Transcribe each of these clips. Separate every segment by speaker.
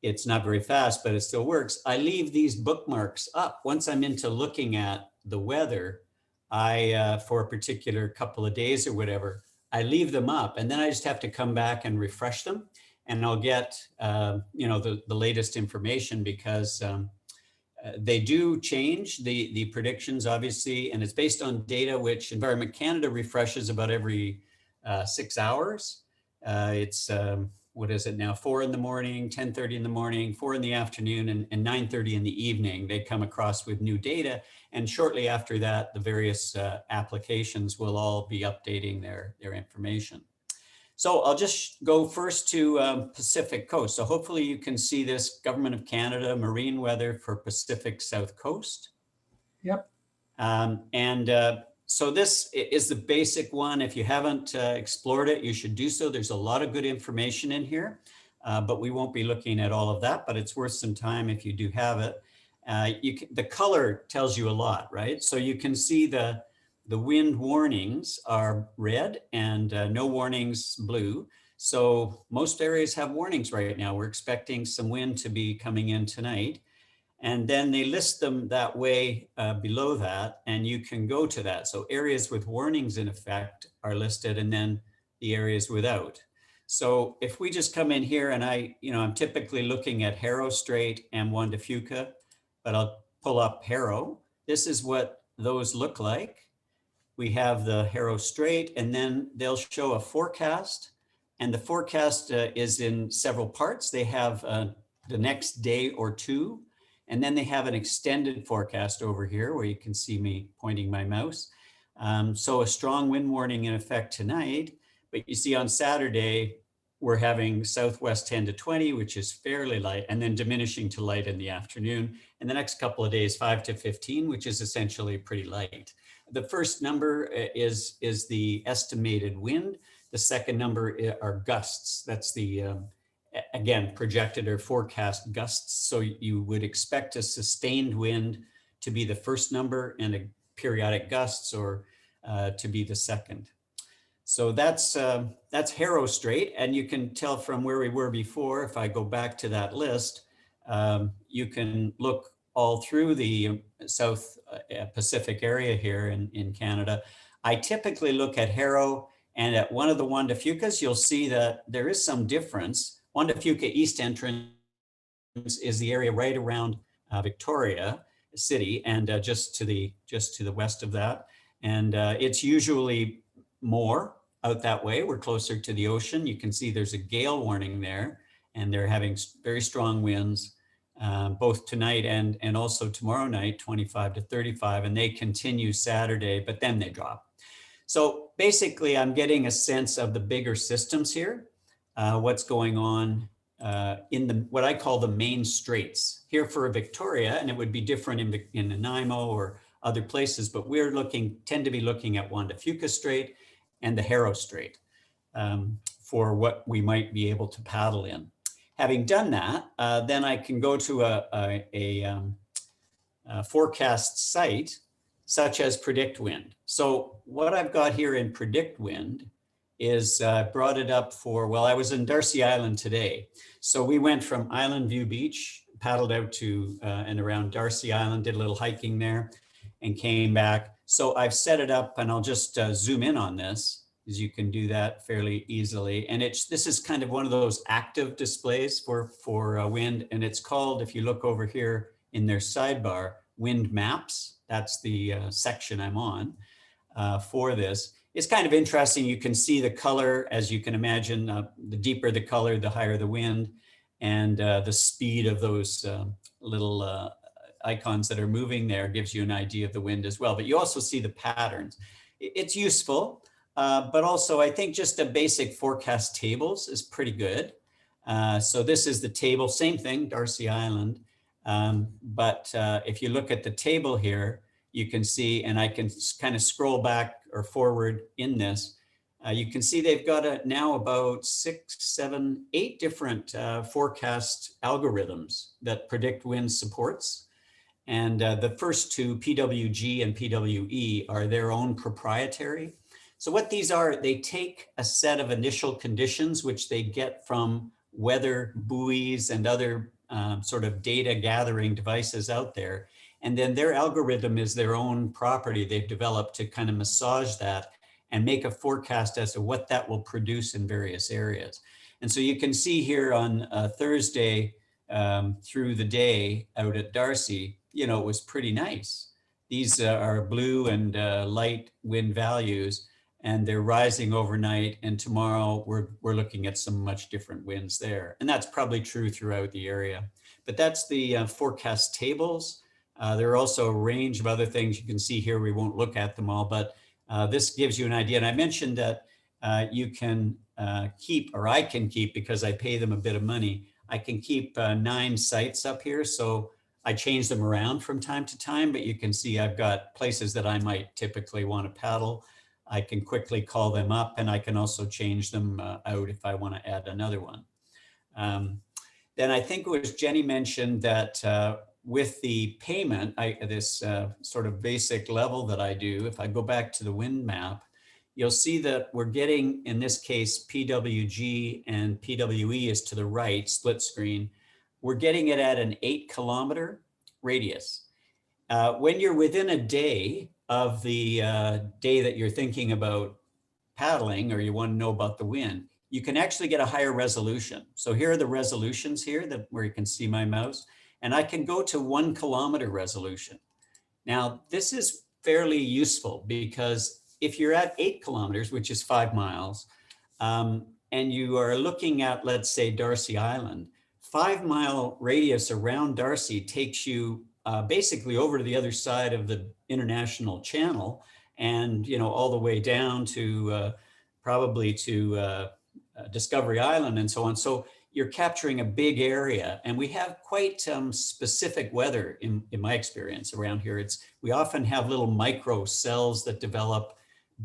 Speaker 1: it's not very fast, but it still works. I leave these bookmarks up. Once I'm into looking at the weather, for a particular couple of days or whatever, I leave them up, and then I just have to come back and refresh them, and I'll get the latest information, because they do change the predictions, obviously, and it's based on data which Environment Canada refreshes about every 6 hours. It's what is it now? 4 in the morning, 10:30 in the morning, 4 in the afternoon, and 9:30 in the evening. They come across with new data, and shortly after that, the various applications will all be updating their information. So I'll just go first to Pacific Coast. So hopefully you can see this: Government of Canada marine weather for Pacific South Coast.
Speaker 2: Yep.
Speaker 1: So this is the basic one. If you haven't explored it, you should do so. There's a lot of good information in here, but we won't be looking at all of that, but it's worth some time if you do have it. The color tells you a lot, right? So you can see the wind warnings are red and no warnings blue. So most areas have warnings right now. We're expecting some wind to be coming in tonight. And then they list them that way below that, and you can go to that. So areas with warnings in effect are listed, and then the areas without. So if we just come in here, and I'm typically looking at Haro Strait and Juan de Fuca, but I'll pull up Haro. This is what those look like. We have the Haro Strait, and then they'll show a forecast, and the forecast is in several parts. They have the next day or two, and then they have an extended forecast over here where you can see me pointing my mouse. So a strong wind warning in effect tonight, but you see on Saturday, we're having southwest 10 to 20, which is fairly light, and then diminishing to light in the afternoon. And the next couple of days, 5 to 15, which is essentially pretty light. The first number is the estimated wind. The second number are gusts. That's the, again, projected or forecast gusts. So you would expect a sustained wind to be the first number and a periodic gusts or to be the second. So that's Haro Strait, and you can tell from where we were before. If I go back to that list, you can look all through the South Pacific area here in Canada. I typically look at Haro, and at one of the Juan de Fucas, you'll see that there is some difference. Juan de Fuca East Entrance is the area right around Victoria City, and just to the west of that, and it's usually more out that way. We're closer to the ocean. You can see there's a gale warning there, and they're having very strong winds both tonight and also tomorrow night, 25 to 35, and they continue Saturday, but then they drop. So basically, I'm getting a sense of the bigger systems here, what's going on in what I call the main straits here for Victoria, and it would be different in Nanaimo or other places, but we're tend to be looking at Juan de Fuca Strait and the Haro Strait for what we might be able to paddle in. Having done that, then I can go to a forecast site such as Predict Wind. So what I've got here in Predict Wind is brought it up I was in Darcy Island today. So we went from Island View Beach, paddled out to and around Darcy Island, did a little hiking there and came back. So I've set it up, and I'll just zoom in on this, as you can do that fairly easily. And this is kind of one of those active displays for wind. And it's called, if you look over here in their sidebar, Wind Maps. That's the section I'm on for this. It's kind of interesting. You can see the color, as you can imagine, the deeper the color, the higher the wind, and the speed of those little icons that are moving there gives you an idea of the wind as well. But you also see the patterns. It's useful, but also I think just a basic forecast tables is pretty good. So this is the table, same thing, Darcy Island. But if you look at the table here, you can see, and I can kind of scroll back or forward in this, you can see they've got now about 6, 7, 8 different forecast algorithms that Predict Wind supports. And the first two, PWG and PWE, are their own proprietary. So what these are, they take a set of initial conditions, which they get from weather buoys and other sort of data gathering devices out there. And then their algorithm is their own property they've developed to kind of massage that and make a forecast as to what that will produce in various areas. And so you can see here on Thursday through the day out at Darcy, it was pretty nice. These are blue and light wind values, and they're rising overnight. And tomorrow we're looking at some much different winds there. And that's probably true throughout the area. But that's the forecast tables. There are also a range of other things you can see here. We won't look at them all, but this gives you an idea. And I mentioned that you can keep, or I can keep, because I pay them a bit of money, I can keep 9 sites up here. So I change them around from time to time, but you can see I've got places that I might typically want to paddle. I can quickly call them up, and I can also change them out if I want to add another one. Then I think it was Jenny mentioned that with the payment, this sort of basic level that I do, if I go back to the wind map, you'll see that we're getting, in this case, PWG and PWE is to the right, split screen. We're getting it at an 8-kilometer radius. When you're within a day of the day that you're thinking about paddling, or you want to know about the wind, you can actually get a higher resolution. So here are the resolutions here where you can see my mouse, and I can go to 1-kilometer resolution. Now, this is fairly useful because if you're at 8 kilometers, which is 5 miles, and you are looking at, let's say, Darcy Island, 5-mile radius around Darcy takes you basically over to the other side of the international channel, and all the way down to probably to Discovery Island and so on. So you're capturing a big area, and we have quite specific weather in my experience around here. We often have little micro cells that develop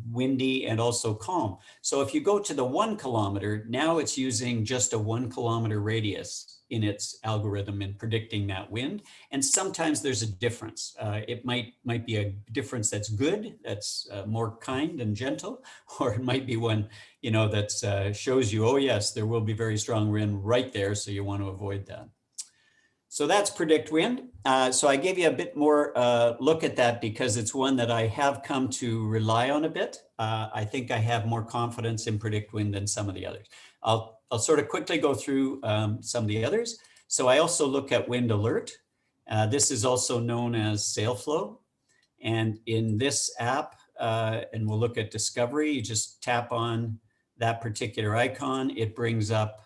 Speaker 1: windy and also calm. So if you go to the 1 kilometer, now it's using just a 1 kilometer radius in its algorithm in predicting that wind. And sometimes there's a difference. It might be a difference that's good, that's more kind and gentle, or it might be one, that shows you, oh yes, there will be very strong wind right there, so you want to avoid that. So that's Predict Wind. So I gave you a bit more look at that because it's one that I have come to rely on a bit. I think I have more confidence in Predict Wind than some of the others. I'll sort of quickly go through some of the others. So I also look at Wind Alert. This is also known as Sailflow. And in this app, and we'll look at Discovery, you just tap on that particular icon. It brings up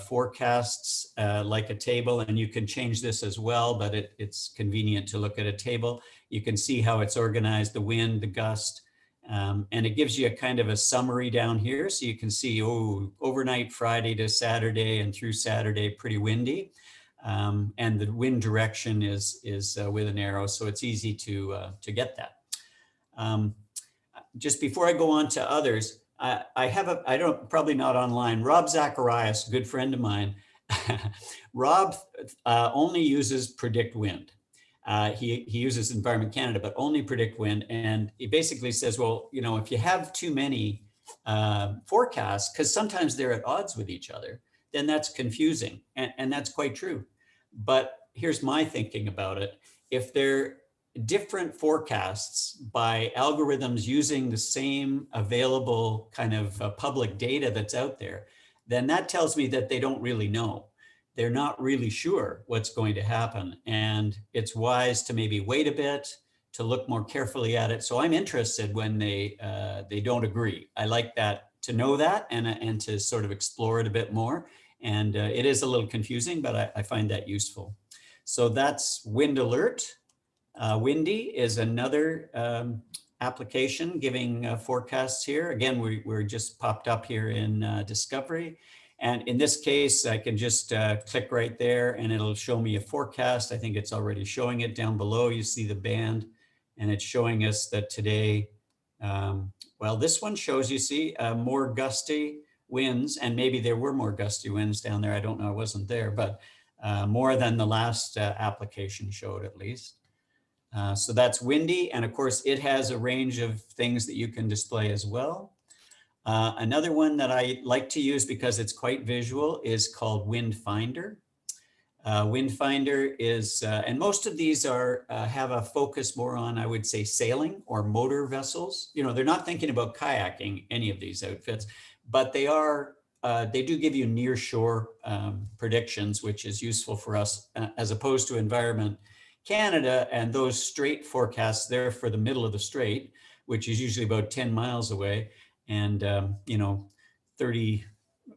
Speaker 1: forecasts like a table, and you can change this as well, but it's convenient to look at a table. You can see how it's organized, the wind, the gust, and it gives you a kind of a summary down here. So you can see, overnight Friday to Saturday and through Saturday, pretty windy. And the wind direction is with an arrow, so it's easy to get that. Just before I go on to others, probably not online, Rob Zacharias, a good friend of mine. Rob only uses Predict Wind. He uses Environment Canada, but only Predict Wind. And he basically says, well, if you have too many forecasts, because sometimes they're at odds with each other, then that's confusing. And that's quite true. But here's my thinking about it. If they're different forecasts by algorithms using the same available kind of public data that's out there, then that tells me that they don't really know. They're not really sure what's going to happen. And it's wise to maybe wait a bit, to look more carefully at it. So I'm interested when they don't agree. I like that, to know that, and to sort of explore it a bit more. And it is a little confusing, but I find that useful. So that's Wind Alert. Windy is another application giving forecasts here. Again, we're just popped up here in Discovery. And in this case, I can just click right there and it'll show me a forecast. I think it's already showing it down below. You see the band, and it's showing us that today, well, this one shows, you see, more gusty winds, and maybe there were more gusty winds down there. I don't know, I wasn't there, but more than the last application showed, at least. So that's windy. And of course, it has a range of things that you can display as well. Another one that I like to use because it's quite visual is called Wind Finder. Wind Finder is, and most of these are have a focus more on, I would say, sailing or motor vessels. You know, they're not thinking about kayaking, any of these outfits, but they are, they do give you near shore predictions, which is useful for us as opposed to Environment Canada and those strait forecasts there for the middle of the strait, which is usually about 10 miles away and, you know,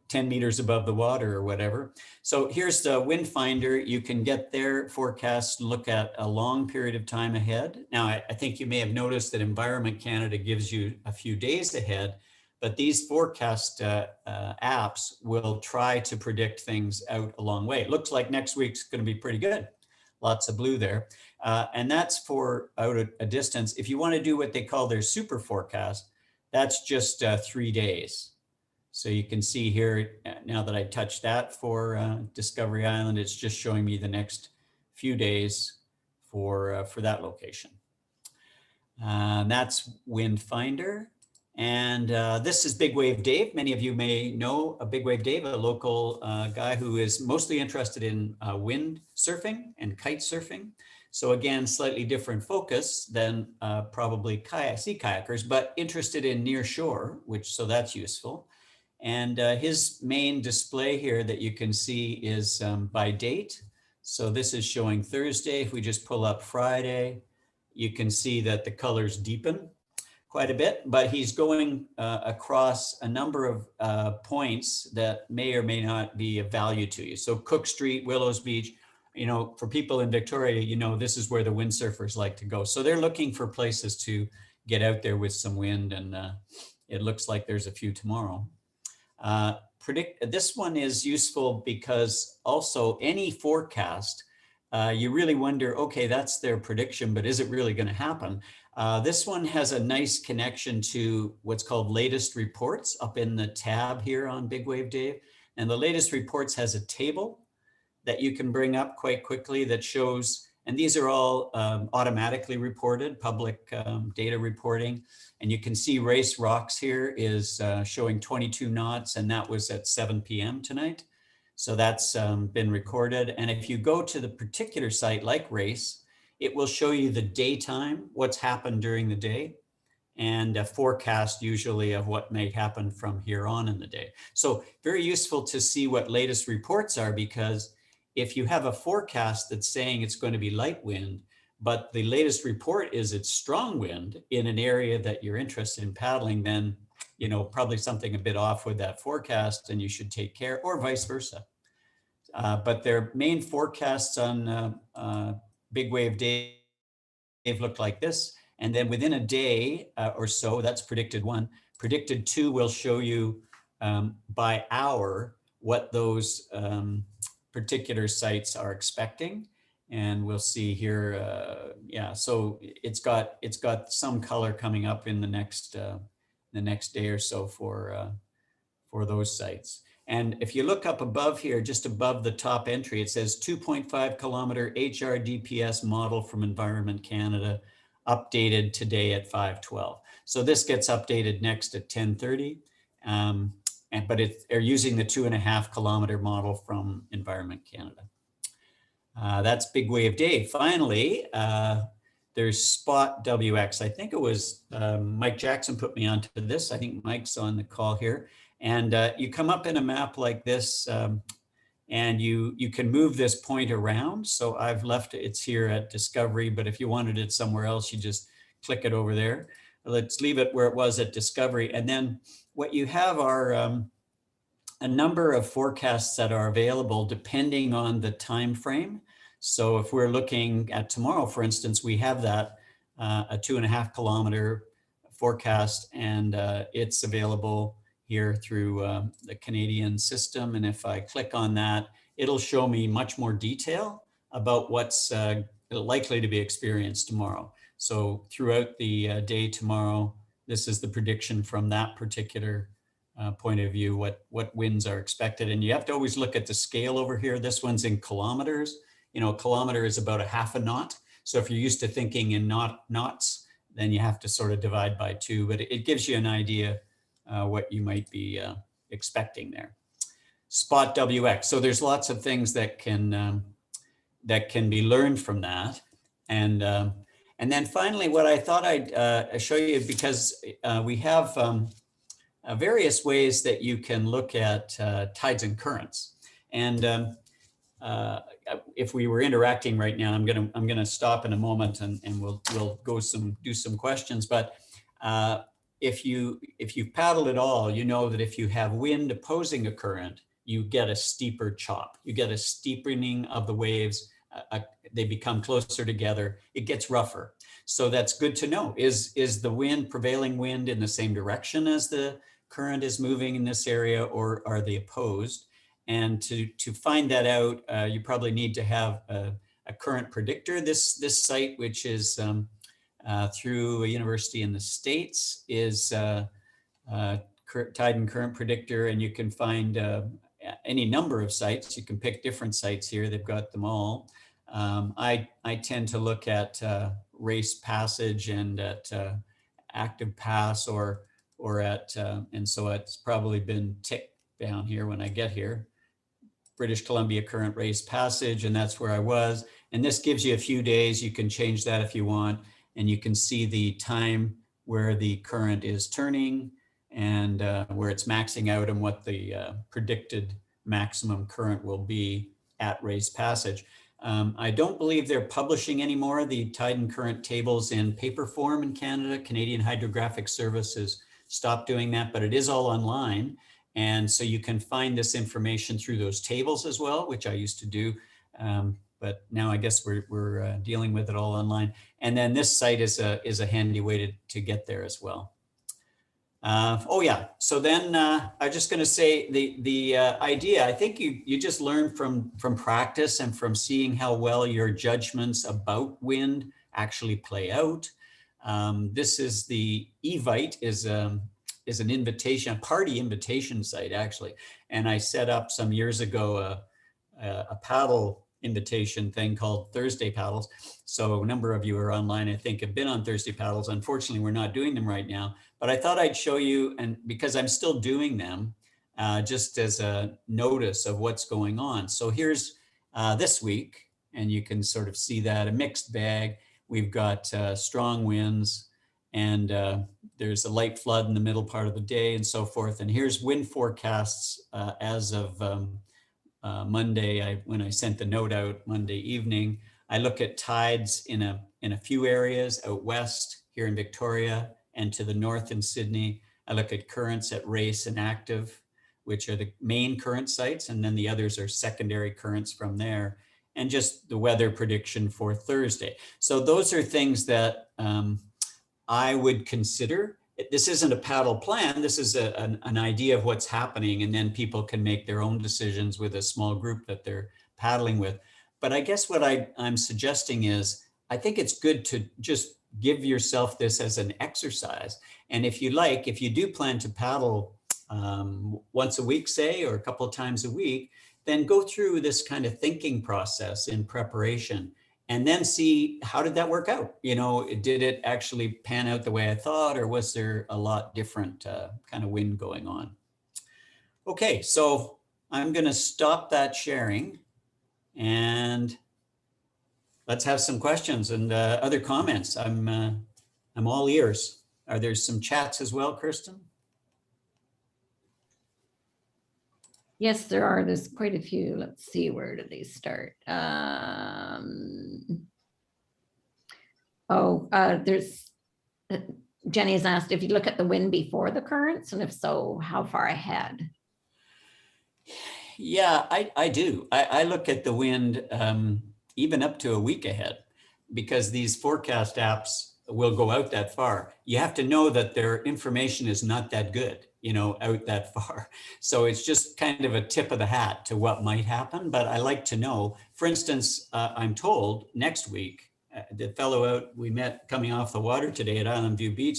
Speaker 1: 10 meters above the water or whatever. So here's the Wind Finder. You can get their forecast, look at a long period of time ahead. Now, I think you may have noticed that Environment Canada gives you a few days ahead, but these forecast apps will try to predict things out a long way. It looks like next week's going to be pretty good. Lots of blue there. And that's for out a distance. If you want to do what they call their super forecast, that's just 3 days. So you can see here, now that I touched that for Discovery Island, it's just showing me the next few days for that location. That's Wind Finder. And this is Big Wave Dave. Many of you may know Big Wave Dave, a local guy who is mostly interested in wind surfing and kite surfing. So again, slightly different focus than probably sea kayakers, but interested in near shore, so that's useful. And his main display here that you can see is by date. So this is showing Thursday. If we just pull up Friday, you can see that the colors deepen quite a bit, but he's going across a number of points that may or may not be of value to you. So Cook Street, Willows Beach, you know, for people in Victoria, you know, this is where the windsurfers like to go. So they're looking for places to get out there with some wind, and it looks like there's a few tomorrow. This one is useful because also any forecast, you really wonder, okay, that's their prediction, but is it really going to happen? This one has a nice connection to what's called latest reports up in the tab here on Big Wave Dave. And the latest reports has a table that you can bring up quite quickly that shows, and these are all automatically reported, public data reporting. And you can see Race Rocks here is showing 22 knots, and that was at 7 p.m. tonight. So that's been recorded. And if you go to the particular site like Race, it will show you the daytime, what's happened during the day, and a forecast usually of what may happen from here on in the day. So very useful to see what latest reports are, because if you have a forecast that's saying it's going to be light wind, but the latest report is it's strong wind in an area that you're interested in paddling, then, you know, probably something a bit off with that forecast and you should take care, or vice versa. But their main forecasts on Big Wave Dave look like this. And then within a day or so, that's predicted 1. Predicted 2 will show you by hour what those particular sites are expecting. And we'll see here, yeah, so it's got some color coming up in the next day or so for those sites. And if you look up above here, just above the top entry, it says 2.5 kilometer HRDPS model from Environment Canada, updated today at 5:12. So this gets updated next at 10:30. But they're using the 2.5 kilometer model from Environment Canada. That's Big Wave Dave. Finally, there's Spot WX. I think it was Mike Jackson put me onto this. I think Mike's on the call here. And you come up in a map like this, and you can move this point around. So I've left it's here at Discovery, but if you wanted it somewhere else, you just click it over there. Let's leave it where it was at Discovery. And then what you have are a number of forecasts that are available depending on the time frame. So if we're looking at tomorrow, for instance, we have that a 2.5 kilometer forecast, and it's available here through the Canadian system. And if I click on that, it'll show me much more detail about what's likely to be experienced tomorrow. So throughout the day tomorrow, this is the prediction from that particular point of view, what winds are expected. And you have to always look at the scale over here. This one's in kilometers. You know, a kilometer is about a half a knot. So if you're used to thinking in knots, then you have to sort of divide by 2, but it gives you an idea what you might be expecting there. Spot WX. So there's lots of things that can be learned from that. And then finally, what I thought I'd show you, because we have various ways that you can look at tides and currents. And if we were interacting right now, I'm gonna stop in a moment and we'll do some questions. But if you've paddled at all, you know that if you have wind opposing a current, you get a steeper chop. You get a steepening of the waves. They become closer together. It gets rougher. So that's good to know. Is the prevailing wind in the same direction as the current is moving in this area, or are they opposed? And to find that out, you probably need to have a current predictor. This site, which is through a university in the States, is tide and current predictor, and you can find any number of sites. You can pick different sites here. They've got them all. I tend to look at Race Passage and at Active Pass, or at, and so it's probably been ticked down here when I get here. British Columbia Current Race Passage, and that's where I was. And this gives you a few days. You can change that if you want, and you can see the time where the current is turning and where it's maxing out, and what the predicted maximum current will be at Race Passage. I don't believe they're publishing anymore the tide and current tables in paper form in Canada. Canadian Hydrographic Service has stopped doing that, but it is all online. And so you can find this information through those tables as well, which I used to do. But now I guess we're dealing with it all online. And then this site is a handy way to get there as well. Oh yeah, so then I'm just gonna say the idea, I think you just learn from practice and from seeing how well your judgments about wind actually play out. This is the Evite is an invitation, a party invitation site actually. And I set up some years ago a paddle invitation thing called Thursday Paddles. So a number of you are online, I think, have been on Thursday Paddles. Unfortunately, we're not doing them right now, but I thought I'd show you, and because I'm still doing them, just as a notice of what's going on. So here's this week, and you can sort of see that, a mixed bag. We've got strong winds, and there's a light flood in the middle part of the day and so forth. And here's wind forecasts as of Monday, when I sent the note out Monday evening. I look at tides in a few areas out west here in Victoria and to the north in Sydney. I look at currents at Race and Active, which are the main current sites, and then the others are secondary currents from there, and just the weather prediction for Thursday. So those are things that I would consider. This isn't a paddle plan. This is an idea of what's happening, and then people can make their own decisions with a small group that they're paddling with. But I guess what I'm suggesting is, I think it's good to just give yourself this as an exercise. And if you like, if you do plan to paddle once a week, say, or a couple of times a week, then go through this kind of thinking process in preparation. And then see, how did that work out? You know, did it actually pan out the way I thought, or was there a lot different kind of wind going on? Okay, so I'm going to stop that sharing, and let's have some questions and other comments. I'm all ears. Are there some chats as well, Kirsten?
Speaker 2: Yes, there are. There's quite a few. Let's see, where did they start? There's Jenny has asked if you look at the wind before the currents, and if so, how far ahead?
Speaker 1: Yeah, I do. I look at the wind even up to a week ahead, because these forecast apps will go out that far. You have to know that their information is not that good, you know, out that far. So it's just kind of a tip of the hat to what might happen. But I like to know, for instance, I'm told next week, the fellow out we met coming off the water today at Island View Beach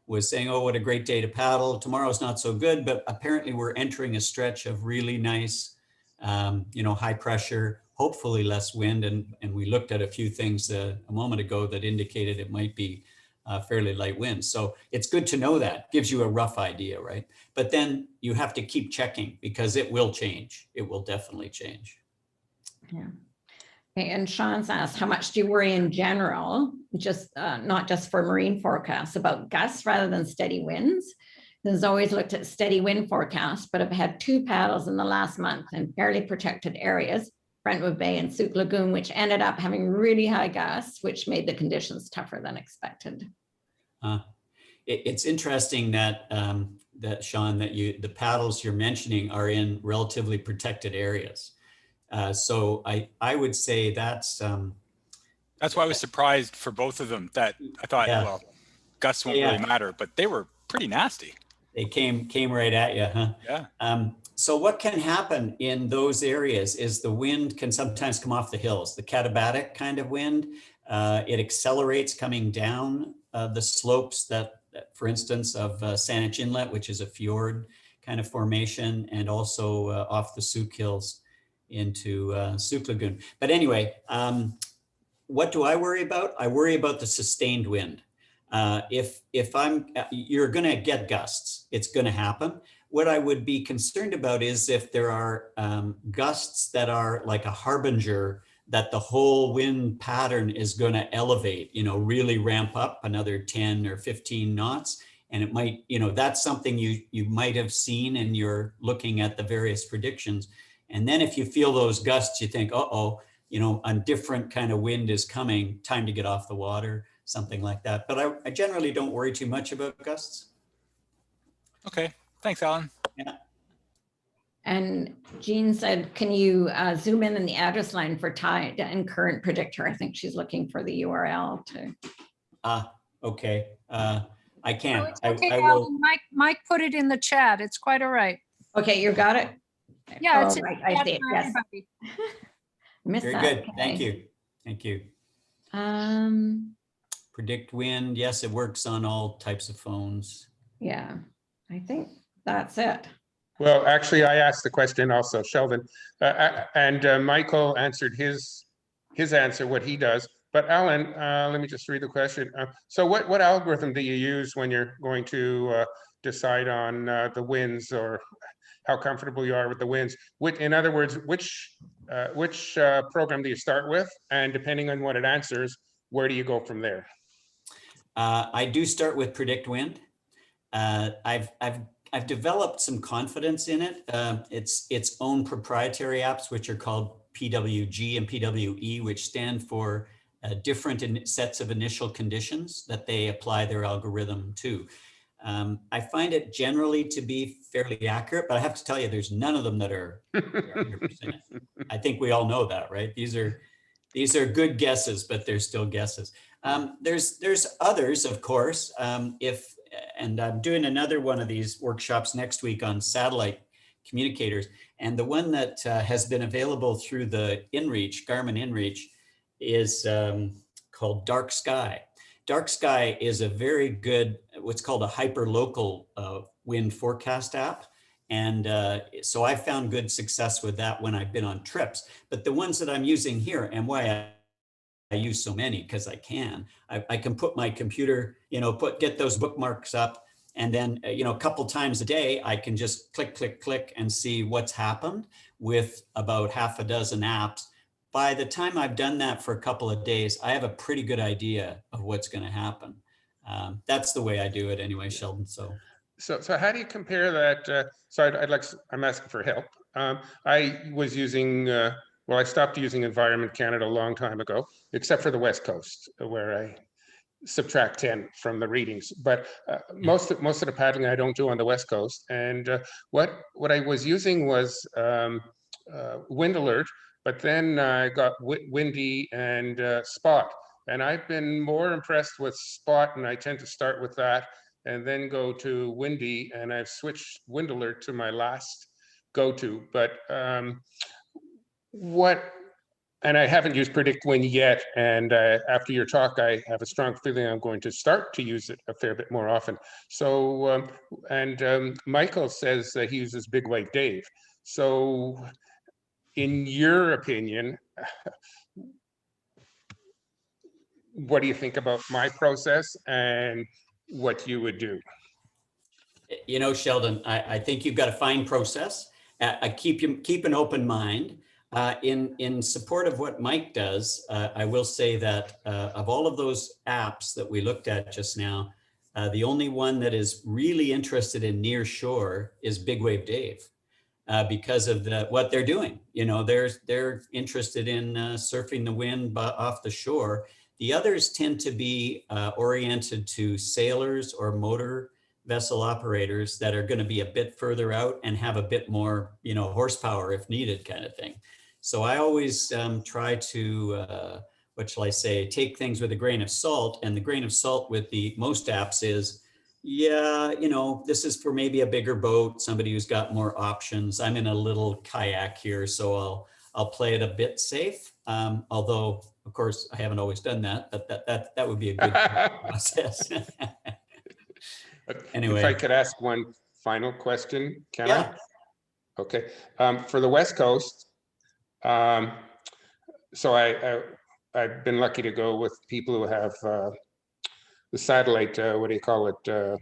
Speaker 1: was saying, oh, what a great day to paddle. Tomorrow's not so good, but apparently we're entering a stretch of really nice, you know, high pressure, hopefully less wind. And we looked at a few things a moment ago that indicated it might be fairly light winds. So it's good to know that, gives you a rough idea, right? But then you have to keep checking because it will change. It will definitely change.
Speaker 2: Yeah. Okay, and Sean's asked, how much do you worry in general, just not just for marine forecasts, about gusts rather than steady winds? There's always looked at steady wind forecasts, but I've had 2 paddles in the last month in fairly protected areas, Brentwood Bay and Souk Lagoon, which ended up having really high gusts, which made the conditions tougher than expected.
Speaker 1: It's interesting that that Sean, that the paddles you're mentioning are in relatively protected areas. So I would say that's
Speaker 3: why I was surprised for both of them, that I thought,
Speaker 1: yeah.
Speaker 3: well, gusts won't really matter, but they were pretty nasty.
Speaker 1: They came right at you, huh?
Speaker 3: Yeah.
Speaker 1: So what can happen in those areas is the wind can sometimes come off the hills, the katabatic kind of wind. It accelerates coming down the slopes that, for instance, of Saanich Inlet, which is a fjord kind of formation, and also off the Souk Hills into Souk Lagoon. But anyway, what do I worry about? I worry about the sustained wind. You're going to get gusts. It's going to happen. What I would be concerned about is if there are gusts that are like a harbinger that the whole wind pattern is going to elevate, really ramp up another 10 or 15 knots. And it might, that's something you might have seen and you're looking at the various predictions. And then if you feel those gusts, you think, uh-oh, a different kind of wind is coming, time to get off the water, something like that. But I generally don't worry too much about gusts.
Speaker 3: Okay, thanks, Alan.
Speaker 1: Yeah.
Speaker 2: And Jean said, can you zoom in the address line for tide and current predictor? I think she's looking for the URL to.
Speaker 1: Okay. I can.
Speaker 4: No, it's okay,
Speaker 1: I will.
Speaker 4: Alan. Mike put it in the chat. It's quite all right.
Speaker 2: Okay, you got it?
Speaker 4: Yeah, it's
Speaker 2: right. I see it. Yes.
Speaker 4: everybody.
Speaker 2: Missed
Speaker 1: Very
Speaker 2: that.
Speaker 1: good.
Speaker 2: Okay.
Speaker 1: Thank you. Thank you. Predict wind. Yes, it works on all types of phones.
Speaker 2: Yeah, I think that's it.
Speaker 5: Well, actually, I asked the question also, Sheldon, and Michael answered his answer, what he does. But Alan, let me just read the question. So what algorithm do you use when you're going to decide on the winds, or how comfortable you are with the winds? In other words, which program do you start with? And depending on what it answers, where do you go from there?
Speaker 1: I do start with Predict Wind. I've developed some confidence in it. It's its own proprietary apps, which are called PWG and PWE, which stand for different sets of initial conditions that they apply their algorithm to. I find it generally to be fairly accurate, but I have to tell you, there's none of them that are 100%. I think we all know that, right? These are good guesses, but they're still guesses. There's others, of course. And I'm doing another one of these workshops next week on satellite communicators. And the one that has been available through the InReach, Garmin InReach, is called Dark Sky. Dark Sky is a very good, what's called a hyperlocal wind forecast app. And so I found good success with that when I've been on trips. But the ones that I'm using here, and why I use so many, because I can put my computer, get those bookmarks up, and then, a couple times a day, I can just click, click, click and see what's happened with about half a dozen apps. By the time I've done that for a couple of days, I have a pretty good idea of what's going to happen. That's the way I do it anyway, Sheldon. So
Speaker 5: how do you compare that? I'm asking for help. I was using, I stopped using Environment Canada a long time ago, except for the West Coast, where I subtract 10 from the readings. But most of the paddling I don't do on the West Coast. And what I was using was Wind Alert, but then I got Windy and Spot. And I've been more impressed with Spot, and I tend to start with that and then go to Windy, and I've switched Wind Alert to my last go-to. But and I haven't used Predict Wind yet, and after your talk, I have a strong feeling I'm going to start to use it a fair bit more often. So, Michael says that he uses Big White Dave. So, in your opinion, what do you think about my process and what you would do?
Speaker 1: You know, Sheldon, I think you've got a fine process. I keep an open mind. In support of what Mike does, I will say that of all of those apps that we looked at just now, the only one that is really interested in near shore is Big Wave Dave, because of what they're doing. You know, they're interested in surfing the wind off the shore. The others tend to be oriented to sailors or motor vessel operators that are going to be a bit further out and have a bit more, you know, horsepower if needed, kind of thing. So I always try to, what shall I say, take things with a grain of salt. And the grain of salt with the most apps is, yeah, you know, this is for maybe a bigger boat, somebody who's got more options. I'm in a little kayak here, so I'll play it a bit safe. Although, of course, I haven't always done that, but that would be a good process. Anyway.
Speaker 5: If I could ask one final question, can
Speaker 1: Yeah.
Speaker 5: I? Okay, for the West Coast, so I've been lucky to go with people who have the satellite, what do you call it?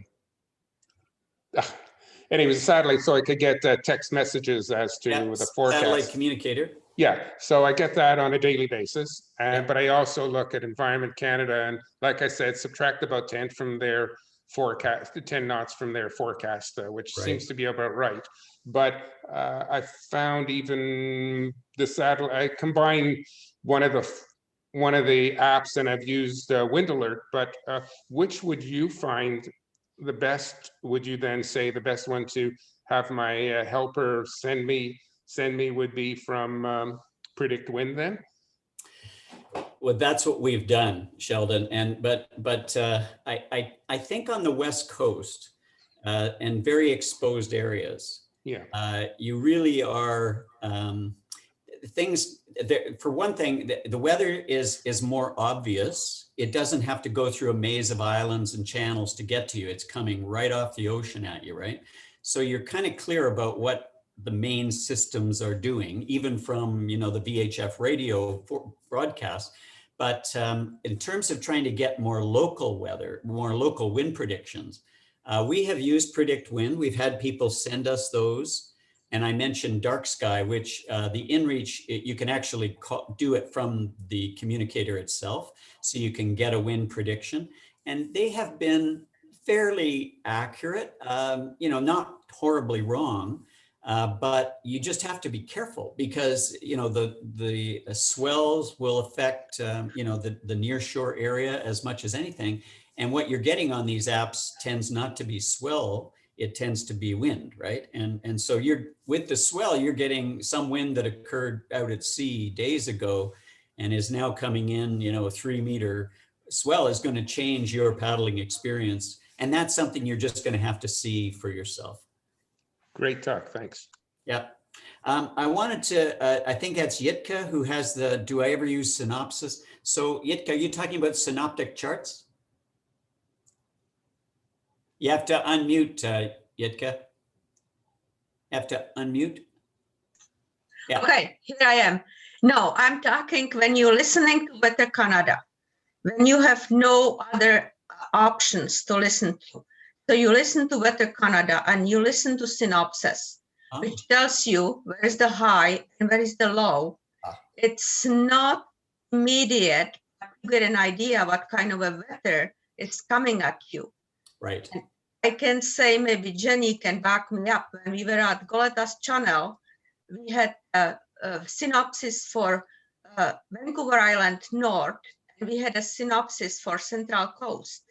Speaker 5: Anyways, the satellite, so I could get text messages as to
Speaker 1: Yeah,
Speaker 5: the forecast.
Speaker 1: satellite communicator.
Speaker 5: Yeah, so I get that on a daily basis, and
Speaker 1: Yeah.
Speaker 5: but I also look at Environment Canada, and like I said, subtract about 10 from their forecast, 10 knots from their forecast, which
Speaker 1: Right.
Speaker 5: seems to be about right. But I found even the satellite. I combine one of the apps, and I've used Wind Alert. But which would you find the best? Would you then say the best one to have my helper send me would be from Predict Wind then?
Speaker 1: Well, that's what we've done, Sheldon. But I think on the West Coast and very exposed areas,
Speaker 5: Yeah.
Speaker 1: you really are things. For one thing, the weather is more obvious. It doesn't have to go through a maze of islands and channels to get to you. It's coming right off the ocean at you, right? So you're kind of clear about what the main systems are doing, even from, you know, the VHF radio broadcast. But in terms of trying to get more local weather, more local wind predictions, we have used Predict Wind. We've had people send us those. And I mentioned Dark Sky, which the InReach, you can actually do it from the communicator itself. So you can get a wind prediction. And they have been fairly accurate, you know, not horribly wrong. But you just have to be careful because, you know, the swells will affect, you know, the near shore area as much as anything. And what you're getting on these apps tends not to be swell, it tends to be wind, right? And so with the swell, you're getting some wind that occurred out at sea days ago and is now coming in, you know, a 3-meter swell is going to change your paddling experience. And that's something you're just going to have to see for yourself.
Speaker 5: Great talk, thanks.
Speaker 1: Yeah. I wanted to, I think that's Yitka who has the, do I ever use synopsis? So Yitka, are you talking about synoptic charts? You have to unmute, Yitka. You have to unmute. Yeah.
Speaker 6: Okay, here I am. No, I'm talking when you're listening to Weather Canada, when you have no other options to listen to. So you listen to Weather Canada and you listen to synopsis, which tells you where is the high and where is the low. It's not immediate, but you get an idea what kind of a weather is coming at you.
Speaker 1: Right.
Speaker 6: And I can say, maybe Jenny can back me up. When we were at Goletas Channel, we had a synopsis for Vancouver Island North, and we had a synopsis for Central Coast.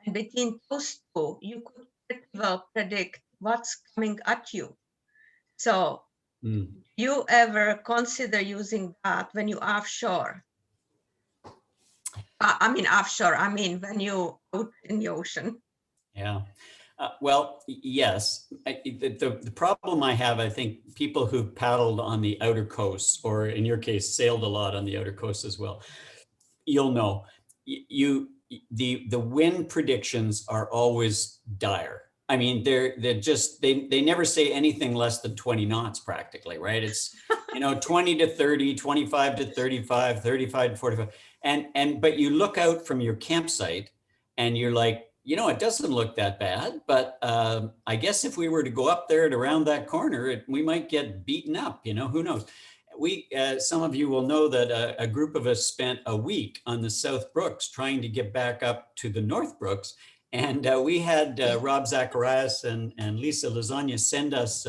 Speaker 6: And between those two, you could pretty well predict what's coming at you. So you ever consider using that when you offshore? I mean offshore, I mean when you out in the ocean.
Speaker 1: Yeah. Well, yes. The problem I have, I think people who've paddled on the outer coast, or in your case, sailed a lot on the outer coast as well, you'll know, the wind predictions are always dire. I mean, they're just, they never say anything less than 20 knots practically, right? It's, 20 to 30, 25 to 35, 35 to 45. But you look out from your campsite and you're like, it doesn't look that bad, but I guess if we were to go up there and around that corner, we might get beaten up, who knows? Some of you will know that a group of us spent a week on the South Brooks trying to get back up to the North Brooks. And we had Rob Zacharias and Lisa Lasagna send us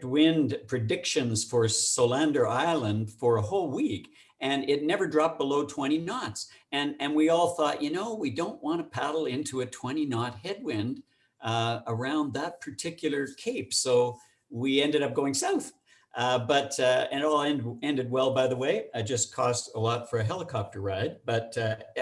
Speaker 1: wind predictions for Solander Island for a whole week. And it never dropped below 20 knots. And we all thought, we don't want to paddle into a 20 knot headwind around that particular cape. So we ended up going south. And it all ended well, by the way. It just cost a lot for a helicopter ride. But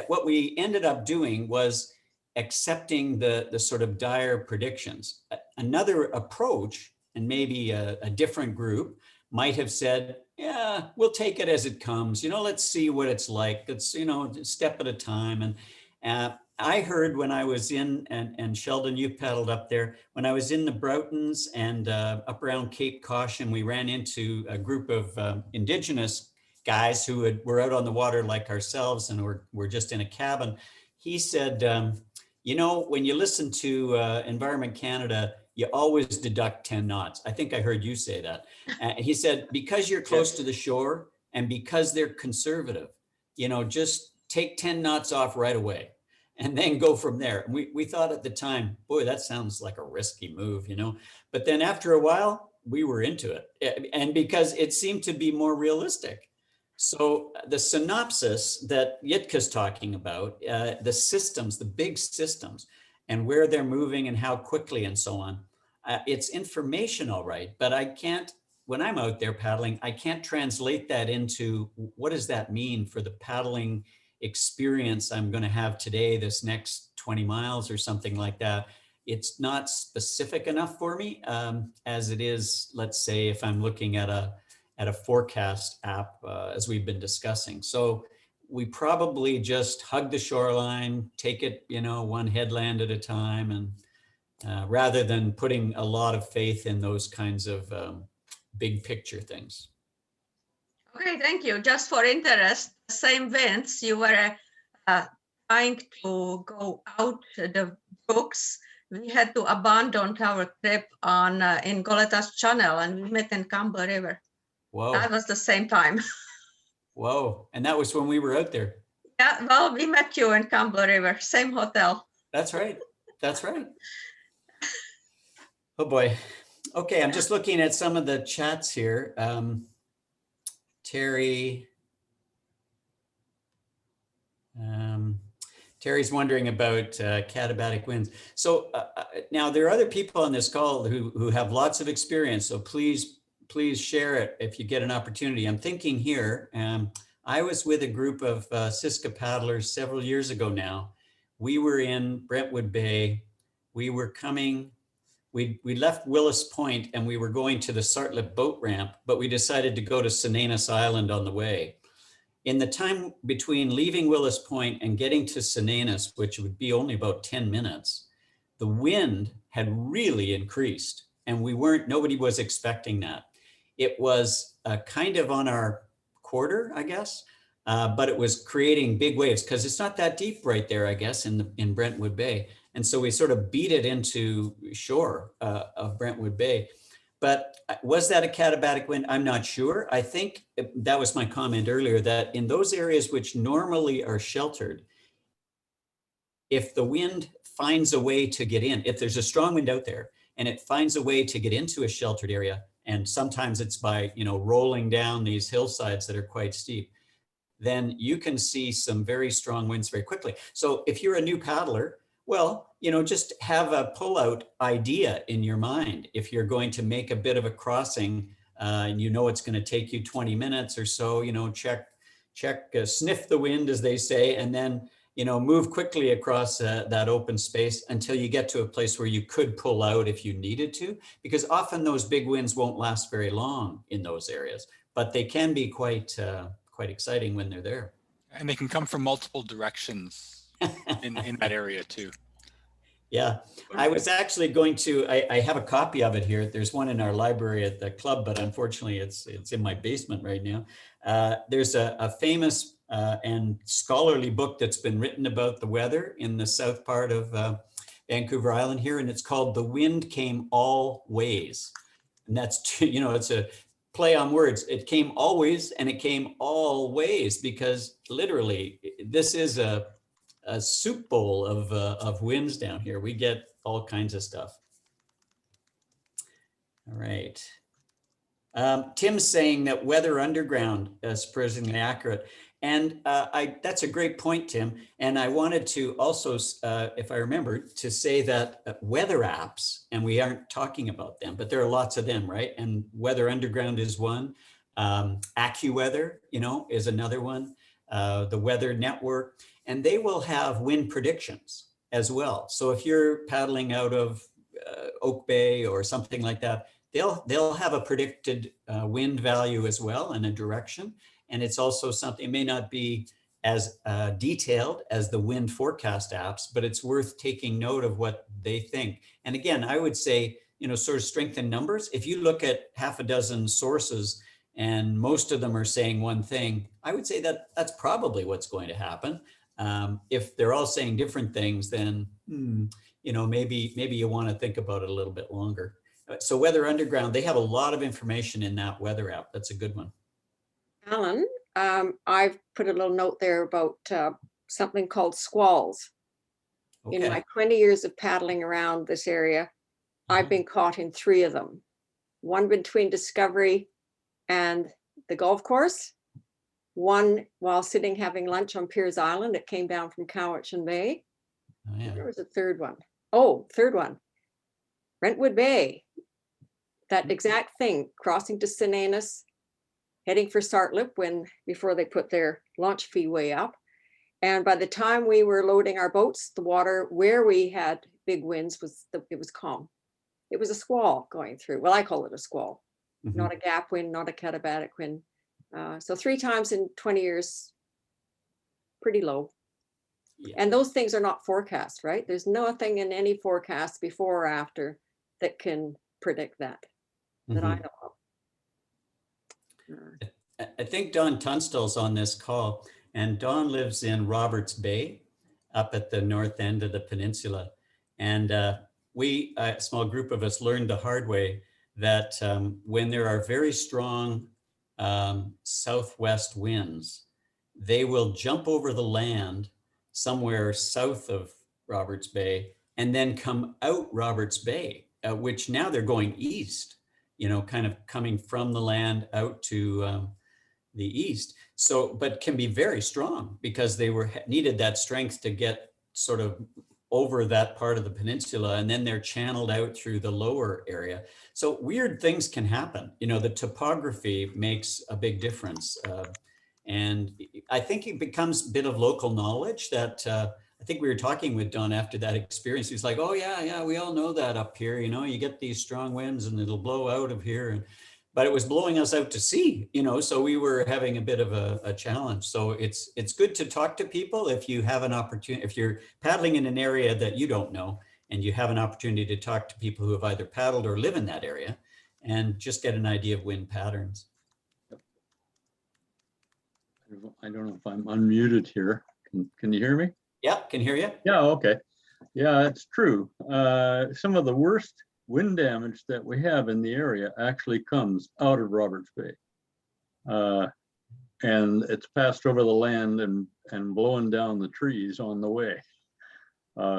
Speaker 1: what we ended up doing was accepting the sort of dire predictions. Another approach, and maybe a different group, might have said, yeah, we'll take it as it comes. Let's see what it's like. Let's, step at a time. And I heard when I was in, and Sheldon, you paddled up there, when I was in the Broughtons and up around Cape Caution, we ran into a group of Indigenous guys who were out on the water like ourselves and were just in a cabin. He said, when you listen to Environment Canada, you always deduct 10 knots. I think I heard you say that. He said, because you're close to the shore and because they're conservative, just take 10 knots off right away and then go from there. And we thought at the time, boy, that sounds like a risky move, but then after a while, we were into it. And because it seemed to be more realistic. So the synopsis that Yitka's talking about, the systems, the big systems, and where they're moving and how quickly and so on, it's information, all right, but I can't, when I'm out there paddling, I can't translate that into what does that mean for the paddling experience I'm going to have today, this next 20 miles or something like that. It's not specific enough for me as it is, let's say, if I'm looking at a forecast app, as we've been discussing. So we probably just hug the shoreline, take it, one headland at a time, and rather than putting a lot of faith in those kinds of big picture things.
Speaker 6: Okay, thank you. Just for interest, same winds, you were trying to go out the brooks. We had to abandon our trip in Goletas Channel, and we met in Campbell River.
Speaker 1: Whoa.
Speaker 6: That was the same time.
Speaker 1: Whoa. And that was when we were out there.
Speaker 6: Yeah, well, we met you in Campbell River, same hotel.
Speaker 1: That's right. That's right. Oh boy. Okay, I'm just looking at some of the chats here. Terry's wondering about katabatic winds. So now there are other people on this call who have lots of experience. So please share it if you get an opportunity. I'm thinking here, I was with a group of Sitka paddlers several years ago now. We were in Brentwood Bay. We were coming, we left Willis Point and we were going to the Sartlip boat ramp, but we decided to go to Sinanis Island on the way. In the time between leaving Willis Point and getting to Sinanis, which would be only about 10 minutes, the wind had really increased and nobody was expecting that. It was kind of on our quarter, I guess, but it was creating big waves because it's not that deep right there, I guess, in Brentwood Bay. And so we sort of beat it into shore of Brentwood Bay. But was that a katabatic wind? I'm not sure. I think that was my comment earlier, that in those areas which normally are sheltered, if the wind finds a way to get in, if there's a strong wind out there and it finds a way to get into a sheltered area, and sometimes it's by, rolling down these hillsides that are quite steep, then you can see some very strong winds very quickly. So if you're a new paddler, well, just have a pullout idea in your mind. If you're going to make a bit of a crossing and it's going to take you 20 minutes or so, sniff the wind, as they say, and then, move quickly across that open space until you get to a place where you could pull out if you needed to, because often those big winds won't last very long in those areas, but they can be quite exciting when they're there.
Speaker 3: And they can come from multiple directions in that area too.
Speaker 1: Yeah, I was actually going to, I have a copy of it here. There's one in our library at the club, but unfortunately it's in my basement right now. There's a famous and scholarly book that's been written about the weather in the south part of Vancouver Island here, and it's called The Wind Came All Ways. And that's, you know, it's a play on words. It came always and it came all ways, because literally this is a soup bowl of winds down here. We get all kinds of stuff. All right. Tim's saying that Weather Underground is surprisingly accurate. And that's a great point, Tim. And I wanted to also, if I remember, to say that weather apps, and we aren't talking about them, but there are lots of them, right? And Weather Underground is one. AccuWeather, you know, is another one. The Weather Network, and they will have wind predictions as well. So if you're paddling out of Oak Bay or something like that, they'll have a predicted wind value as well and a direction. And it's also something, it may not be as detailed as the wind forecast apps, but it's worth taking note of what they think. And again, I would say, you know, sort of strength in numbers. If you look at half a dozen sources and most of them are saying one thing, I would say that that's probably what's going to happen. If they're all saying different things, then, you know, maybe you want to think about it a little bit longer. So Weather Underground, they have a lot of information in that weather app. That's a good one.
Speaker 7: Alan, I've put a little note there about something called squalls. In
Speaker 1: Okay.
Speaker 7: my 20 years of paddling around this area, I've been caught in 3 of them. One between Discovery and the golf course. One while sitting having lunch on Piers Island. It came down from Cowichan Bay.
Speaker 1: Oh, yeah.
Speaker 7: There was a third one. Oh, third one. Brentwood Bay. That exact thing, crossing to Sinanis, heading for Sartlip before they put their launch fee way up. And by the time we were loading our boats, the water where we had big winds it was calm. It was a squall going through. Well, I call it a squall, not a gap wind, not a katabatic wind. So 3 times in 20 years, pretty low.
Speaker 1: Yeah.
Speaker 7: And those things are not forecast, right? There's nothing in any forecast before or after that can predict that I know of.
Speaker 1: I think Don Tunstall's on this call, and Don lives in Roberts Bay up at the north end of the peninsula. And we, a small group of us, learned the hard way that when there are very strong southwest winds, they will jump over the land somewhere south of Roberts Bay and then come out Roberts Bay, which now they're going east, you know, kind of coming from the land out to the east. So, but can be very strong because they needed that strength to get sort of over that part of the peninsula, and then they're channeled out through the lower area. So weird things can happen. You know, the topography makes a big difference. And I think it becomes a bit of local knowledge that I think we were talking with Don after that experience. He's like, oh yeah, we all know that up here, you know, you get these strong winds and it'll blow out of here. But it was blowing us out to sea, you know, so we were having a bit of a challenge. So it's good to talk to people if you have an opportunity, if you're paddling in an area that you don't know and you have an opportunity to talk to people who have either paddled or live in that area and just get an idea of wind patterns.
Speaker 8: I don't know if I'm unmuted here. Can you hear me?
Speaker 1: Yeah, can hear you.
Speaker 8: Yeah, okay. Yeah, it's true. Some of the worst wind damage that we have in the area actually comes out of Roberts Bay. And it's passed over the land and blowing down the trees on the way.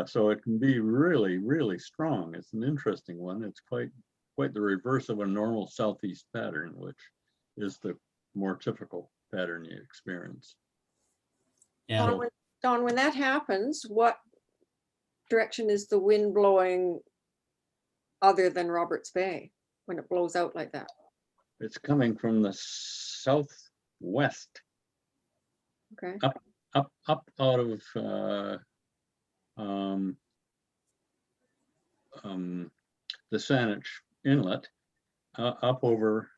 Speaker 8: So it can be really, really strong. It's an interesting one. It's quite the reverse of a normal southeast pattern, which is the more typical pattern you experience.
Speaker 1: Yeah.
Speaker 7: Don, when that happens, what direction is the wind blowing other than Roberts Bay when it blows out like that?
Speaker 8: It's coming from the southwest.
Speaker 7: Okay.
Speaker 8: Up out of the Saanich Inlet, up over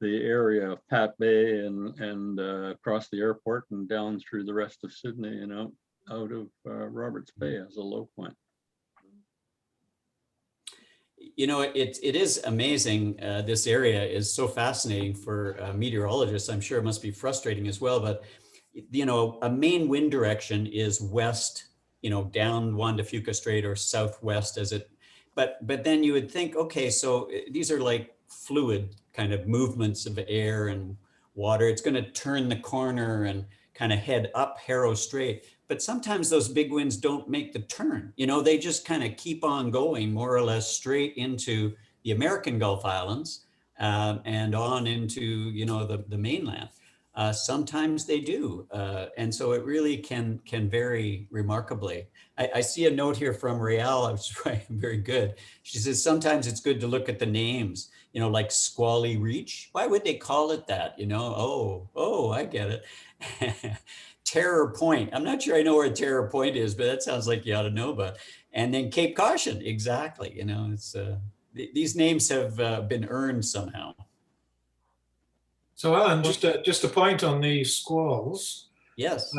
Speaker 8: the area of Pat Bay and across the airport and down through the rest of Sydney and out of Roberts Bay as a low point.
Speaker 1: You know, it is amazing. This area is so fascinating for meteorologists. I'm sure it must be frustrating as well, but you know, a main wind direction is west, you know, down Juan de Fuca Strait or southwest as it, but then you would think, okay, so these are like fluid kind of movements of air and water. It's going to turn the corner and kind of head up Harrow Strait. But sometimes those big winds don't make the turn. You know, they just kind of keep on going more or less straight into the American Gulf Islands and on into, you know, the mainland. Sometimes they do. And so it really can vary remarkably. I see a note here from Rial, I was writing very good. She says, sometimes it's good to look at the names, you know, like Squally Reach. Why would they call it that? You know, oh, I get it. Terror Point. I'm not sure I know where Terror Point is, but that sounds like you ought to know about. And then Cape Caution, exactly. You know, it's these names have been earned somehow.
Speaker 9: So Alan, just a point on these squalls.
Speaker 1: Yes.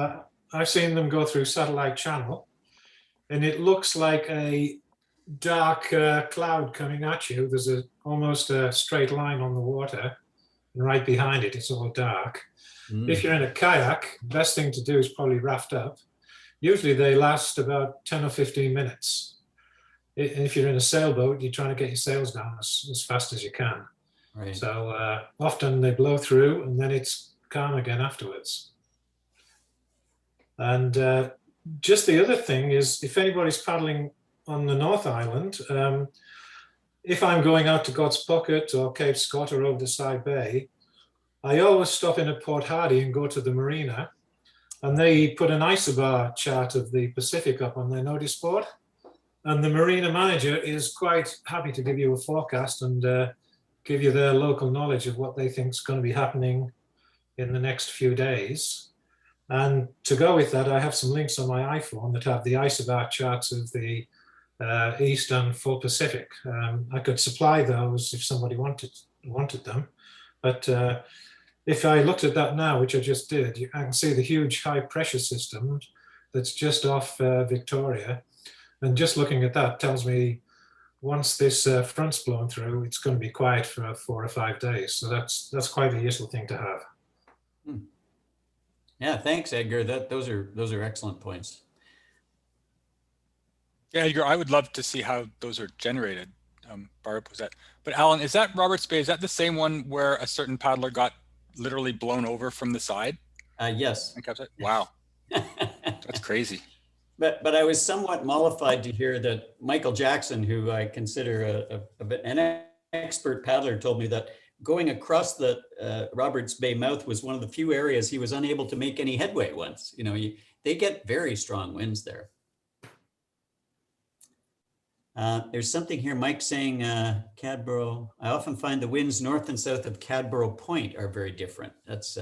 Speaker 9: I've seen them go through satellite channel, and it looks like a dark cloud coming at you. There's almost a straight line on the water, and right behind it, it's all dark. If you're in a kayak, best thing to do is probably raft up. Usually they last about 10 or 15 minutes. If you're in a sailboat, you're trying to get your sails down as fast as you can.
Speaker 1: Right.
Speaker 9: So often they blow through and then it's calm again afterwards. And just the other thing is, if anybody's paddling on the North Island, if I'm going out to God's Pocket or Cape Scott or over the Side Bay, I always stop in at Port Hardy and go to the marina, and they put an isobar chart of the Pacific up on their notice board. And the marina manager is quite happy to give you a forecast and give you their local knowledge of what they think is going to be happening in the next few days. And to go with that, I have some links on my iPhone that have the isobar charts of the East and full Pacific. I could supply those if somebody wanted them, but if I looked at that now, which I just did, I can see the huge high pressure system that's just off Victoria. And just looking at that tells me once this front's blown through, it's going to be quiet for 4 or 5 days. So that's quite a useful thing to have.
Speaker 1: Yeah, thanks, Edgar. Those are excellent points.
Speaker 3: Yeah, Edgar, I would love to see how those are generated. Barb, was that? But Alan, is that Roberts Bay? Is that the same one where a certain paddler got literally blown over from the side?
Speaker 1: Yes.
Speaker 3: Wow, that's crazy.
Speaker 1: But I was somewhat mollified to hear that Michael Jackson, who I consider an expert paddler, told me that going across the Roberts Bay mouth was one of the few areas he was unable to make any headway once. You know, they get very strong winds there. There's something here, Mike saying Cadborough. I often find the winds north and south of Cadborough Point are very different. That's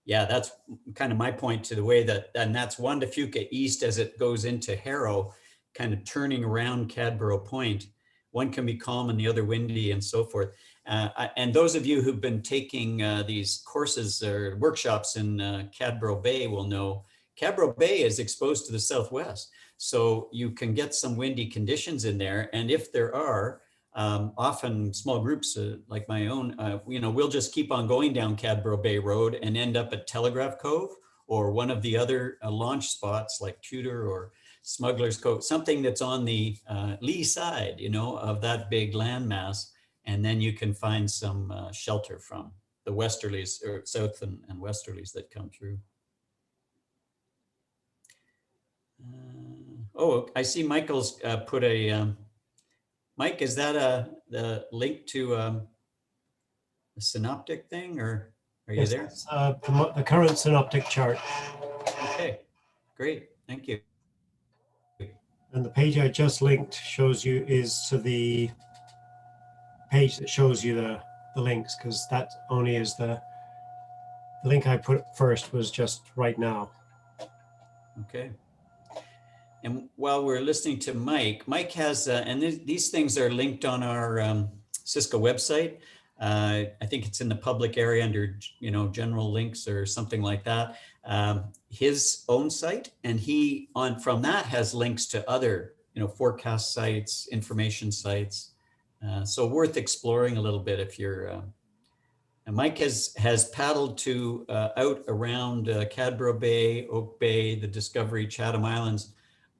Speaker 1: yeah, that's kind of my point to the way that, and that's Juan de Fuca east as it goes into Harrow, kind of turning around Cadborough Point. One can be calm and the other windy and so forth. And those of you who've been taking these courses or workshops in Cadborough Bay will know Cadborough Bay is exposed to the southwest. So you can get some windy conditions in there. And if there are, often small groups like my own, you know, we'll just keep on going down Cadborough Bay Road and end up at Telegraph Cove or one of the other launch spots like Tudor or Smuggler's Cove, something that's on the lee side, you know, of that big landmass. And then you can find some shelter from the westerlies or south and westerlies that come through. Oh, I see Michael's put a, Mike, is that the link to a synoptic thing or are you there?
Speaker 10: The current synoptic chart.
Speaker 1: Okay, great, thank you.
Speaker 10: And the page I just linked shows you is to the page that shows you the links, because that only is the link I put first was just right now.
Speaker 1: Okay. And while we're listening to Mike, Mike has, and these things are linked on our Cisco website. I think it's in the public area under, you know, general links or something like that. His own site, and he from that has links to other, you know, forecast sites, information sites, So worth exploring a little bit if you're, and Mike has paddled to out around Cadborough Bay, Oak Bay, the Discovery, Chatham Islands,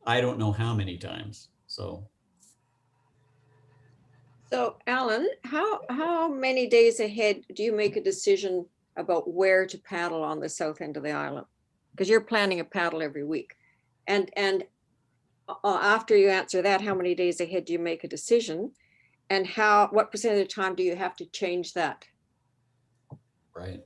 Speaker 1: I don't know how many times. So
Speaker 7: Alan, how many days ahead do you make a decision about where to paddle on the south end of the island? Because you're planning a paddle every week. And after you answer that, how many days ahead do you make a decision? And what percent of the time do you have to change that?
Speaker 1: right.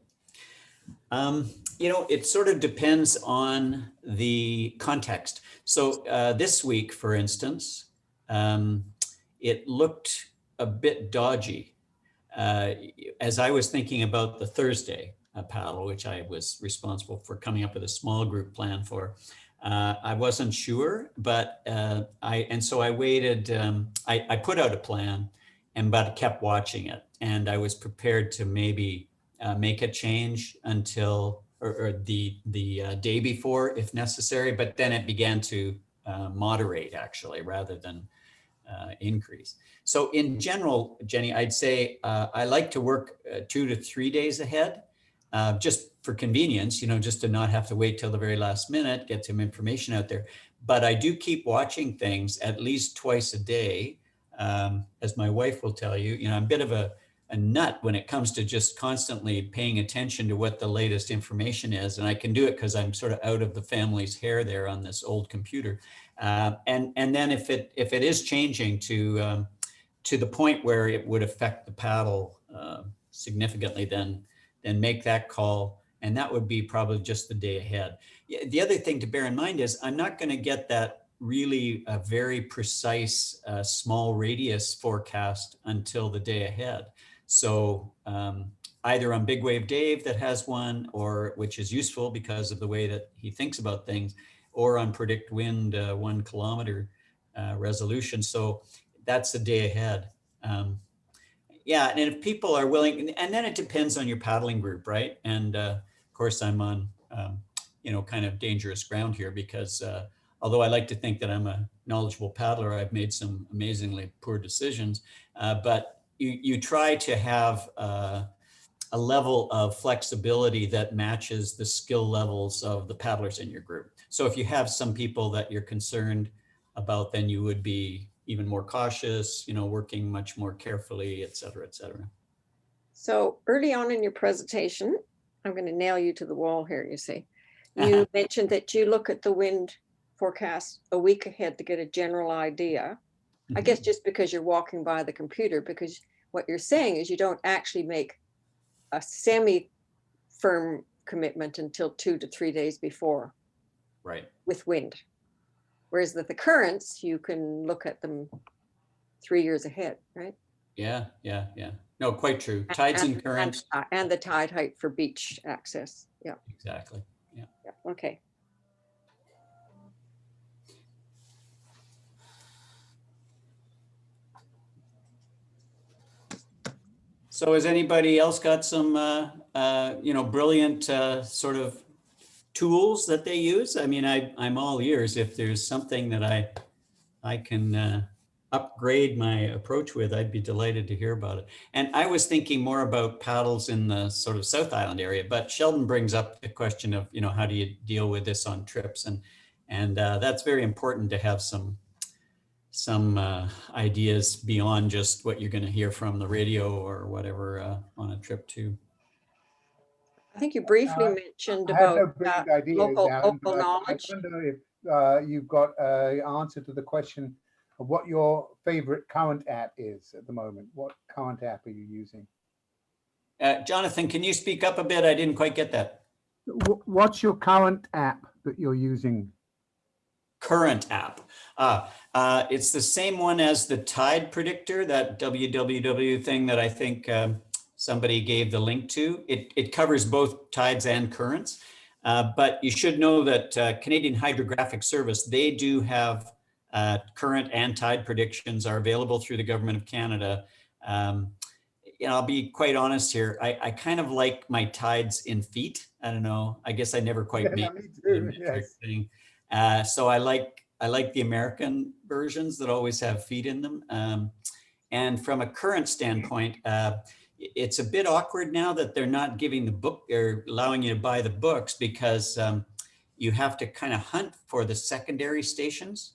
Speaker 1: You know, it sort of depends on the context. So this week, for instance, it looked a bit dodgy. As I was thinking about the Thursday paddle, which I was responsible for coming up with a small group plan for, I wasn't sure, but so I waited. I put out a plan, but kept watching it, and I was prepared to maybe make a change until or the day before, if necessary. But then it began to moderate, actually, rather than increase. So in general, Jenny, I'd say I like to work 2 to 3 days ahead, just for convenience, you know, just to not have to wait till the very last minute, get some information out there. But I do keep watching things at least twice a day. As my wife will tell you, I'm a bit of a nut when it comes to just constantly paying attention to what the latest information is. And I can do it because I'm sort of out of the family's hair there on this old computer. And then if it is changing to the point where it would affect the paddle significantly, then make that call. And that would be probably just the day ahead. The other thing to bear in mind is I'm not going to get that really very precise small radius forecast until the day ahead. So either on Big Wave Dave that has one, or which is useful because of the way that he thinks about things, or on Predict Wind 1 kilometer resolution. So that's the day ahead. Yeah, and if people are willing, and then it depends on your paddling group, right? And of course, I'm on kind of dangerous ground here because although I like to think that I'm a knowledgeable paddler, I've made some amazingly poor decisions. But you try to have a level of flexibility that matches the skill levels of the paddlers in your group. So if you have some people that you're concerned about, then you would be even more cautious, working much more carefully, et cetera, et cetera.
Speaker 7: So early on in your presentation, I'm going to nail you to the wall here, you see. You mentioned that you look at the wind forecast a week ahead to get a general idea. I guess just because you're walking by the computer, because what you're saying is you don't actually make a semi-firm commitment until 2 to 3 days before.
Speaker 1: Right.
Speaker 7: With wind. Whereas with the currents, you can look at them 3 years ahead, right?
Speaker 1: Yeah. No, quite true. Tides and currents.
Speaker 7: And the tide height for beach access. Yeah.
Speaker 1: Exactly. Yeah.
Speaker 7: Okay.
Speaker 1: So has anybody else got some, brilliant sort of tools that they use? I mean, I'm all ears. If there's something that I can upgrade my approach with, I'd be delighted to hear about it. And I was thinking more about paddles in the sort of South Island area, but Sheldon brings up the question of, how do you deal with this on trips? And that's very important to have some ideas beyond just what you're going to hear from the radio or whatever on a trip too.
Speaker 7: I think you briefly mentioned
Speaker 11: I have
Speaker 7: about
Speaker 11: no brilliant ideas,
Speaker 7: local
Speaker 11: Alan, but
Speaker 7: knowledge.
Speaker 11: I wonder if you've got an answer to the question of what your favorite current app is at the moment. What current app are you using?
Speaker 1: Jonathan, can you speak up a bit? I didn't quite get that.
Speaker 11: What's your current app that you're using?
Speaker 1: Current app. It's the same one as the tide predictor, that www thing that I think somebody gave the link to. It covers both tides and currents, but you should know that Canadian Hydrographic Service, they do have current and tide predictions are available through the Government of Canada. I'll be quite honest here. I kind of like my tides in feet. I don't know. I guess I never quite made the metric thing. So I like the American versions that always have feet in them. And from a current standpoint, it's a bit awkward now that they're not giving the book or allowing you to buy the books, because you have to kind of hunt for the secondary stations.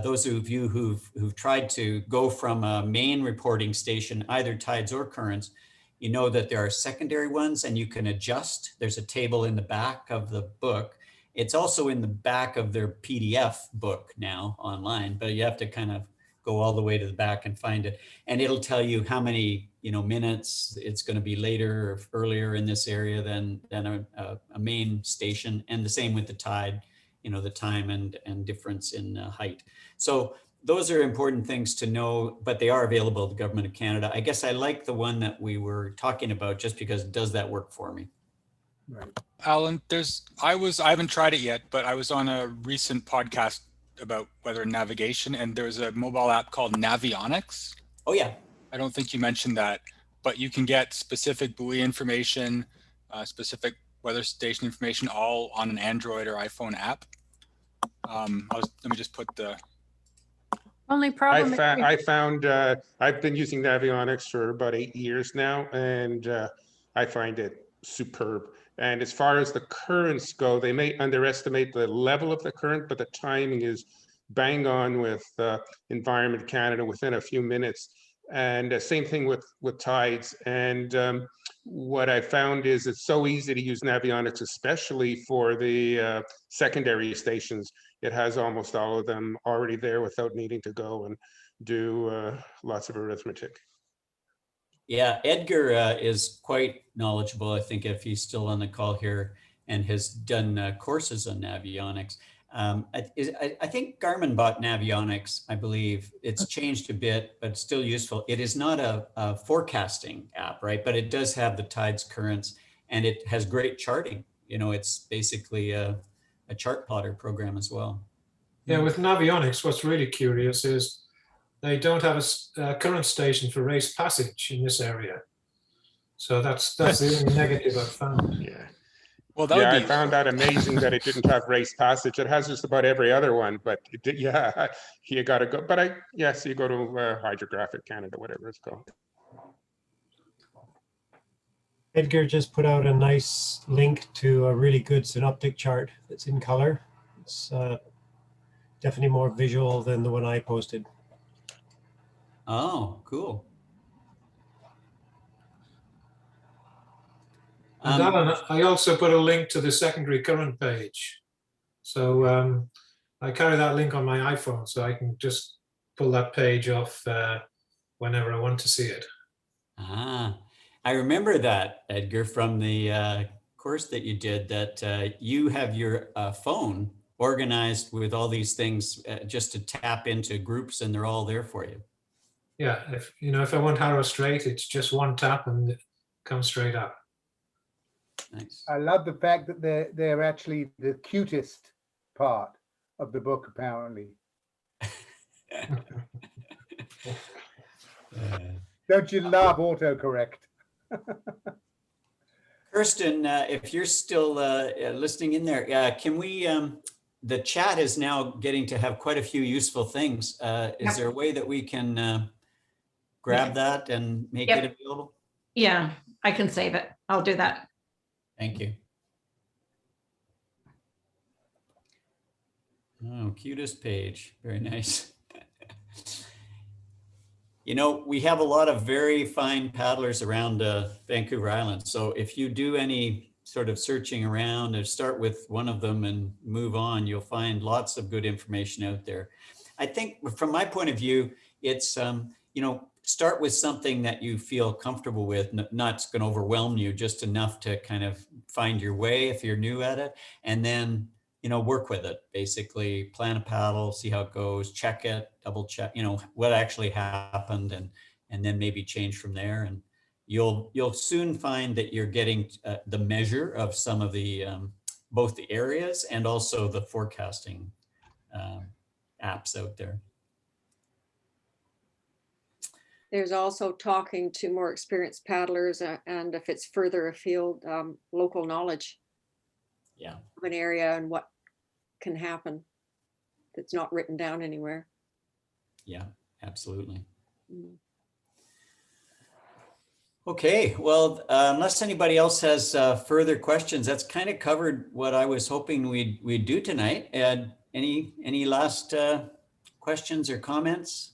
Speaker 1: Those of you who've tried to go from a main reporting station, either tides or currents, you know that there are secondary ones and you can adjust. There's a table in the back of the book. It's also in the back of their PDF book now online, but you have to kind of go all the way to the back and find it. And it'll tell you how many, minutes it's going to be later or earlier in this area than a main station. And the same with the tide, the time and difference in height. So those are important things to know, but they are available to the Government of Canada. I guess I like the one that we were talking about just because it does that work for me.
Speaker 11: Right.
Speaker 3: Alan, I haven't tried it yet, but I was on a recent podcast about weather navigation, and there's a mobile app called Navionics.
Speaker 1: Oh yeah.
Speaker 3: I don't think you mentioned that, but you can get specific buoy information, specific weather station information, all on an Android or iPhone app. Let me just put the.
Speaker 4: Only problem.
Speaker 5: I found I've been using Navionics for about 8 years now, and I find it superb. And as far as the currents go, they may underestimate the level of the current, but the timing is bang on with Environment Canada within a few minutes. And same thing with tides. And what I found is it's so easy to use Navionics, especially for the secondary stations. It has almost all of them already there without needing to go and do lots of arithmetic.
Speaker 1: Yeah, Edgar is quite knowledgeable, I think, if he's still on the call here, and has done courses on Navionics. I think Garmin bought Navionics, I believe. It's changed a bit, but still useful. It is not a forecasting app, right? But it does have the tides, currents, and it has great charting. It's basically a chart plotter program as well.
Speaker 9: Yeah, with Navionics, what's really curious is they don't have a current station for race passage in this area. So that's the only negative I've found.
Speaker 5: Yeah.
Speaker 3: Well, that would be.
Speaker 5: I found that amazing that it didn't have race passage. It has just about every other one, but yeah, you got to go. But you go to Hydrographic Canada, whatever it's called.
Speaker 10: Edgar just put out a nice link to a really good synoptic chart that's in color. It's definitely more visual than the one I posted.
Speaker 1: Oh, cool.
Speaker 9: And Alan, I also put a link to the secondary current page. So I carry that link on my iPhone, so I can just pull that page off whenever I want to see it.
Speaker 1: I remember that, Edgar, from the course that you did, that you have your phone organized with all these things just to tap into groups, and they're all there for you.
Speaker 9: Yeah, if I want Harrow Strait, it's just one tap and it comes straight up.
Speaker 1: Nice.
Speaker 11: I love the fact that they're actually the cutest part of the book, apparently. Don't you love autocorrect?
Speaker 1: Kirsten, if you're still listening in there, can we, the chat is now getting to have quite a few useful things. Is there a way that we can grab that and make it available?
Speaker 2: Yeah, I can save it. I'll do that.
Speaker 1: Thank you. Oh, cutest page. Very nice. We have a lot of very fine paddlers around Vancouver Island. So if you do any sort of searching around, or start with one of them and move on, you'll find lots of good information out there. I think from my point of view, it's, start with something that you feel comfortable with, not going to overwhelm you, just enough to kind of find your way if you're new at it. And then, work with it, basically plan a paddle, see how it goes, check it, double check, what actually happened, and then maybe change from there. And you'll soon find that you're getting the measure of some of the, both the areas and also the forecasting apps out there.
Speaker 7: There's also talking to more experienced paddlers, and if it's further afield, local knowledge of an area and what can happen that's not written down anywhere.
Speaker 1: Yeah, absolutely. Okay, well, unless anybody else has further questions, that's kind of covered what I was hoping we'd do tonight. Any last questions or comments?